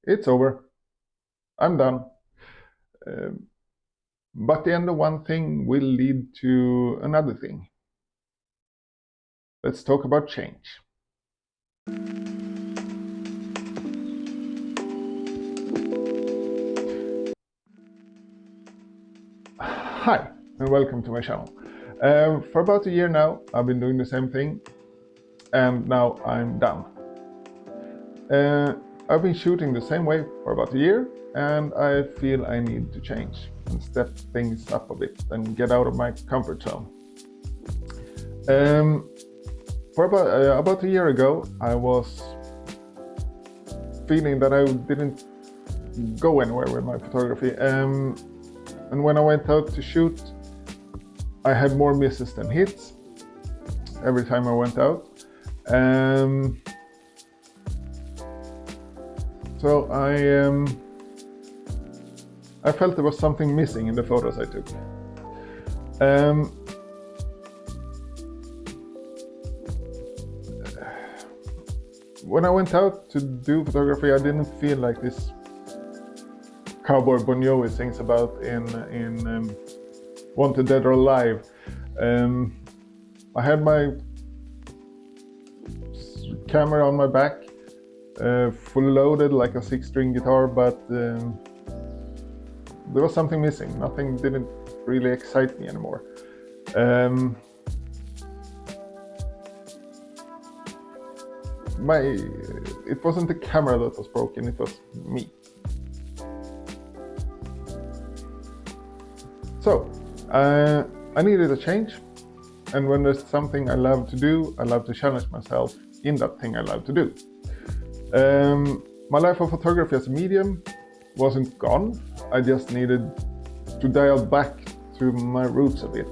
It's over. I'm done. But the end of one thing will lead to another thing. Let's talk about change. Hi, and welcome to my channel. For about a year now, I've been doing the same thing, and now I'm done. I've been shooting the same way for about a year, and I feel I need to change and step things up a bit and get out of my comfort zone. For about a year ago, I was feeling that I didn't go anywhere with my photography. And when I went out to shoot, I had more misses than hits every time I went out. So I felt there was something missing in the photos I took. When I went out to do photography, I didn't feel like this cowboy Bon Jovi sings about in Wanted Dead or Alive. I had my camera on my back, fully loaded like a 6-string guitar, but there was something missing. Nothing didn't really excite me anymore. It wasn't the camera that was broken, it was me. So I needed a change, and when there's something I love to do, I love to challenge myself in that thing I love to do. My life of photography as a medium wasn't gone. I just needed to dial back to my roots a bit.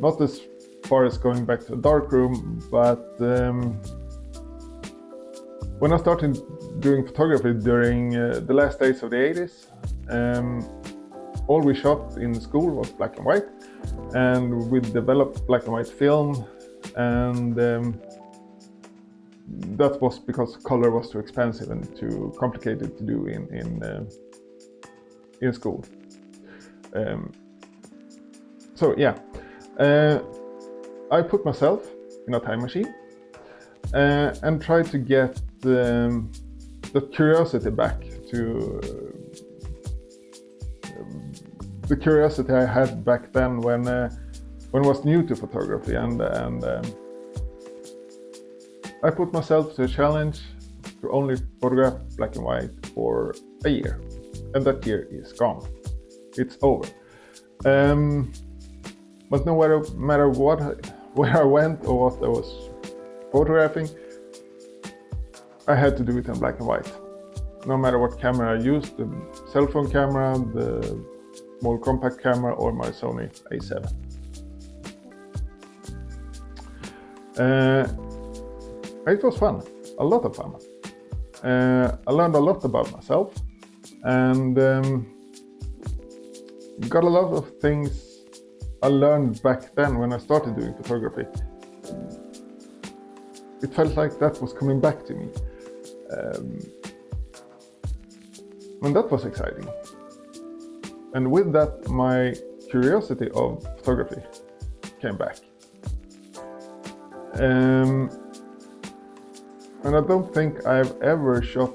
Not as far as going back to a darkroom, but when I started doing photography during the last days of the 80s, all we shot in school was black and white, and we developed black and white film, and that was because color was too expensive and too complicated to do in school. So yeah, I put myself in a time machine and tried to get the curiosity back to the curiosity I had back then when I was new to photography, and I put myself to a challenge to only photograph black and white for a year, and that year is gone. It's over. But no matter where I went or what I was photographing, I had to do it in black and white. No matter what camera I used, the cell phone camera, the small compact camera, or my Sony A7. It was fun, a lot of fun. I learned a lot about myself, and got a lot of things I learned back then when I started doing photography. It felt like that was coming back to me. And that was exciting. And with that, my curiosity of photography came back. And I don't think I've ever shot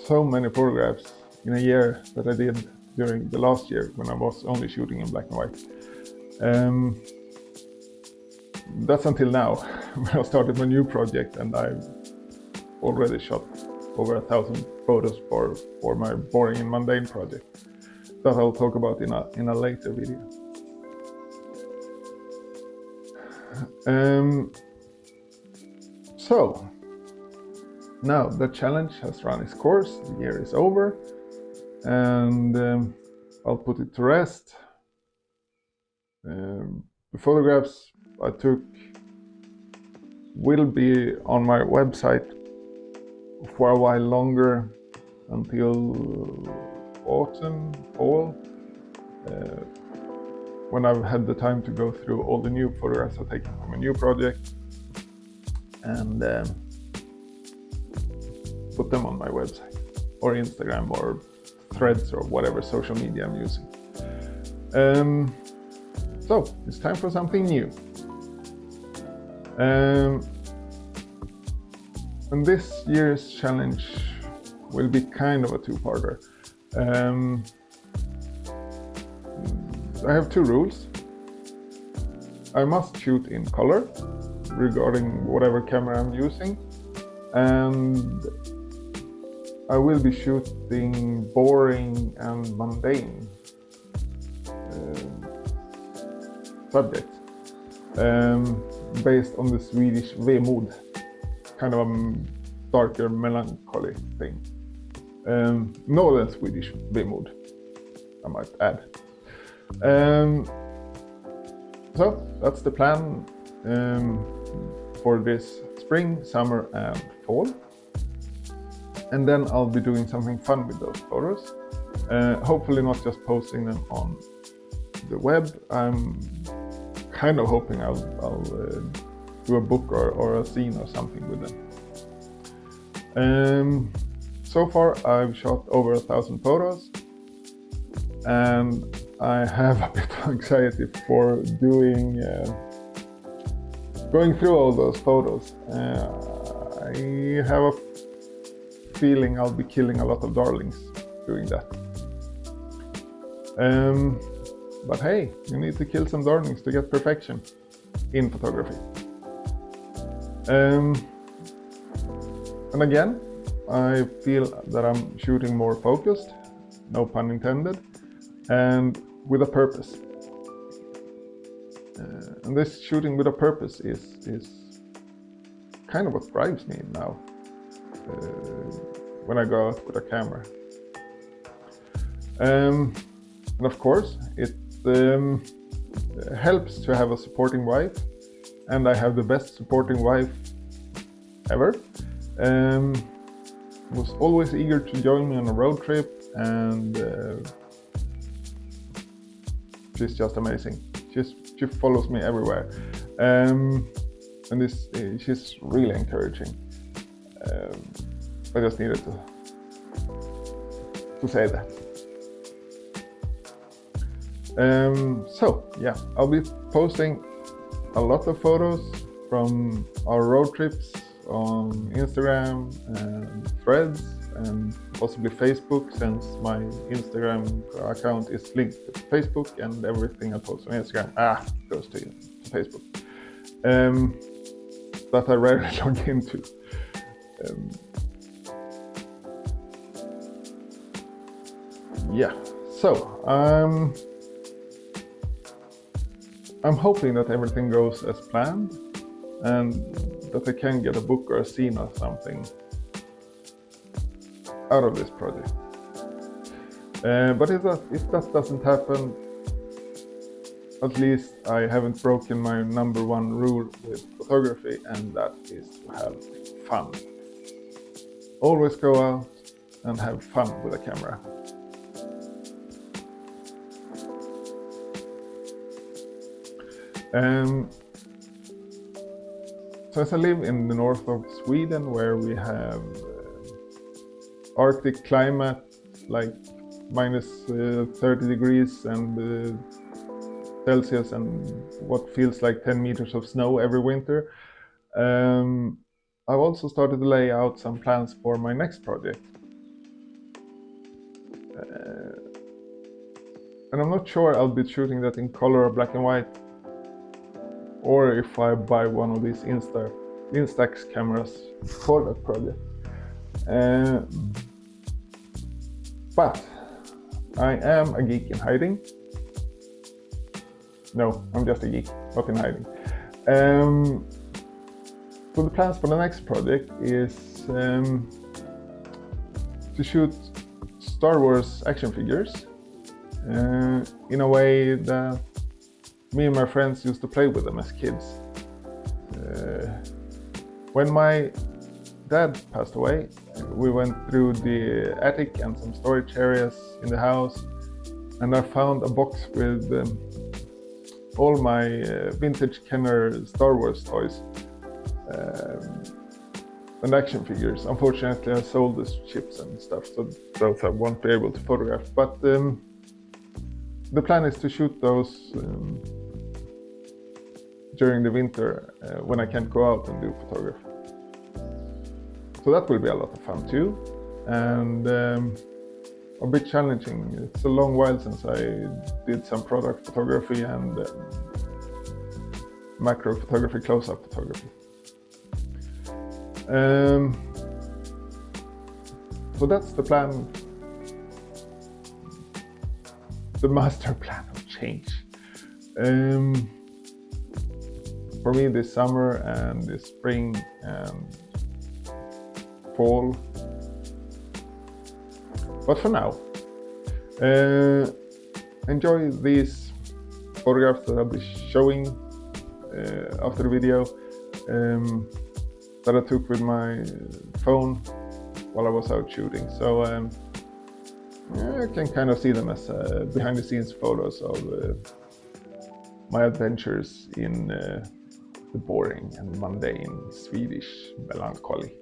so many photographs in a year that I did during the last year when I was only shooting in black and white. That's until now, when I started my new project, and I've already shot over 1,000 photos for my boring and mundane project that I'll talk about in a later video. So now the challenge has run its course, the year is over, and I'll put it to rest. The photographs I took will be on my website for a while longer, until autumn, fall, when I've had the time to go through all the new photographs I've taken from a new project and put them on my website. or Instagram or Threads or whatever social media I'm using. So it's time for something new. And this year's challenge will be kind of a two-parter. I have two rules. I must shoot in color regarding whatever camera I'm using, and I will be shooting boring and mundane subjects based on the Swedish vemod, kind of a darker melancholy thing. Northern Swedish vemod, I might add. So that's the plan for this spring, summer and fall. And then I'll be doing something fun with those photos. Hopefully not just posting them on the web. I'm kind of hoping I'll do a book or a scene or something with them. So far I've shot over 1,000 photos, and I have a bit of anxiety for going through all those photos. I have a feeling I'll be killing a lot of darlings doing that. But hey, you need to kill some darlings to get perfection in photography. And again, I feel that I'm shooting more focused, no pun intended, and with a purpose. And this shooting with a purpose is kind of what drives me now when I go out with a camera. And of course, it helps to have a supporting wife, and I have the best supporting wife ever. Was always eager to join me on a road trip, and she's just amazing. She follows me everywhere, and she's really encouraging. I just needed to say that. So yeah, I'll be posting a lot of photos from our road trips on Instagram and Threads and possibly Facebook, since my Instagram account is linked to Facebook and everything I post on Instagram goes to Facebook, that I rarely log into. Yeah, so I'm hoping that everything goes as planned and that I can get a book or a scene or something out of this project. But if that doesn't happen, at least I haven't broken my number one rule with photography, and that is to have fun. Always go out and have fun with a camera. So as I live in the north of Sweden, where we have Arctic climate, like minus 30 degrees and Celsius, and what feels like 10 meters of snow every winter, I've also started to lay out some plans for my next project. And I'm not sure I'll be shooting that in color or black and white, or if I buy one of these Instax cameras for that project. But I am a geek in hiding. No, I'm just a geek, not in hiding. So the plans for the next project is to shoot Star Wars action figures in a way that me and my friends used to play with them as kids. When my dad passed away, we went through the attic and some storage areas in the house, and I found a box with all my vintage Kenner Star Wars toys. and action figures. Unfortunately, I sold the chips and stuff, so those I won't be able to photograph. But the plan is to shoot those during the winter when I can't go out and do photography. So that will be a lot of fun too, and a bit challenging. It's a long while since I did some product photography and macro photography, close-up photography. So that's the plan, the master plan of change. For me this summer and this spring and fall. But for now, enjoy these photographs that I'll be showing after the video that I took with my phone while I was out shooting. So I can kind of see them as behind the scenes photos of my adventures in the boring and mundane Swedish melancholy.